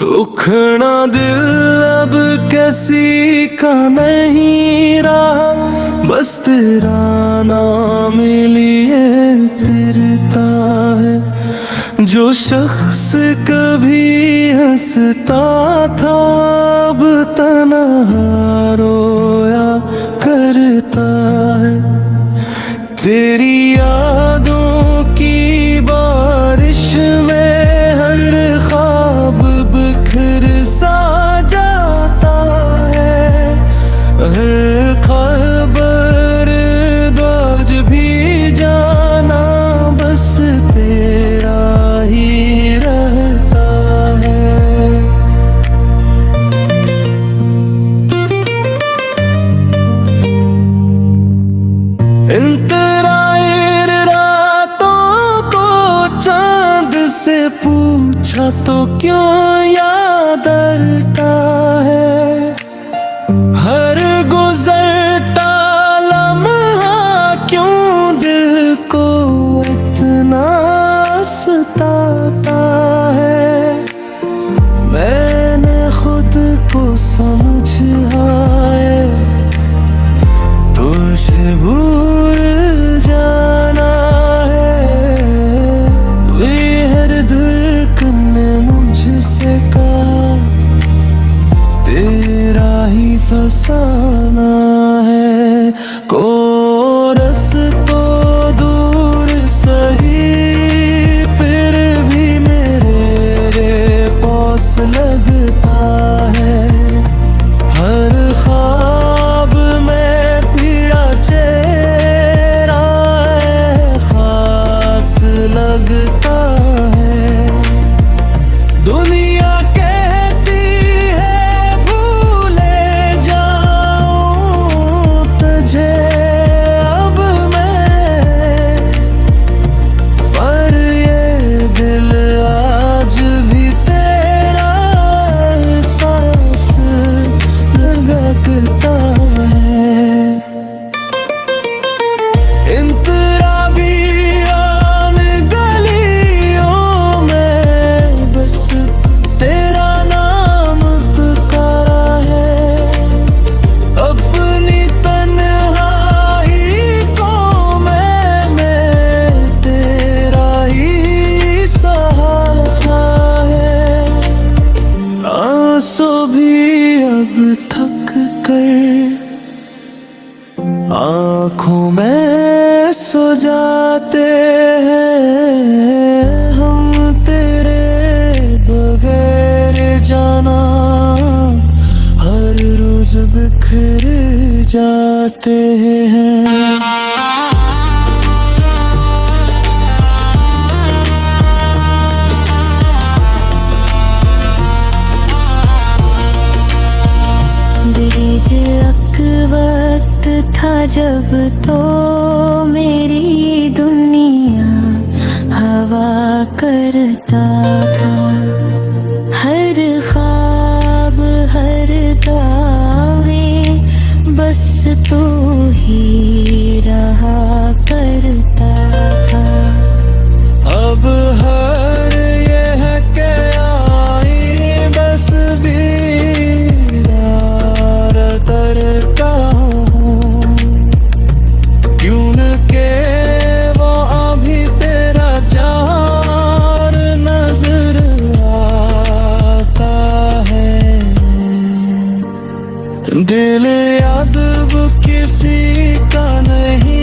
रुखना दिल अब किसी का नहीं रहा, बस तेरा नाम लिए फिरता है। जो शख्स कभी हंसता था अब तन्हा रोया करता है। तेरी यादों की बारिश में हर ख्वाब बिखर सा जाता है। हर खबर आज भी जाना बस तेरा ही रहता है। इंतराए रातों को चांद से पूछा तो क्यों याद आता है। हर गुजरता लम्हा क्यों दिल को इतना सताता है। मैंने खुद को समझाया तुझे भूल जाना है। ये हर धड़कन ने मुझसे कहा तेरा ही फसाना है। कोरस तो दूर सही फिर भी मेरे पास लगता है। हर ख्वाब में पीड़ा चेहरा खास लगता है। दुनिया कहती है भूले जाऊं तुझे अब मैं, पर ये दिल आज भी तेरा एहसास लगता है। इंतराबी आन गलियों में बस तेरा नाम पुकारा है। अपनी तन्हाई को मैंने तेरा ही सहारा है। आंसू भी अब थक कर आँखों में सो जाते हैं। हम तेरे बगैर जाना हर रोज बिखर जाते हैं। बेझिझक वक्त था जब तो मेरी दुनिया हवा करता था। हर ख्वाब हर दावे बस तू ही रहा करता था। अब हर यह क्या आई बस तरता हूँ। क्यों न के वो अभी तेरा चार नजर आता है। दिल याद वो किसी का नहीं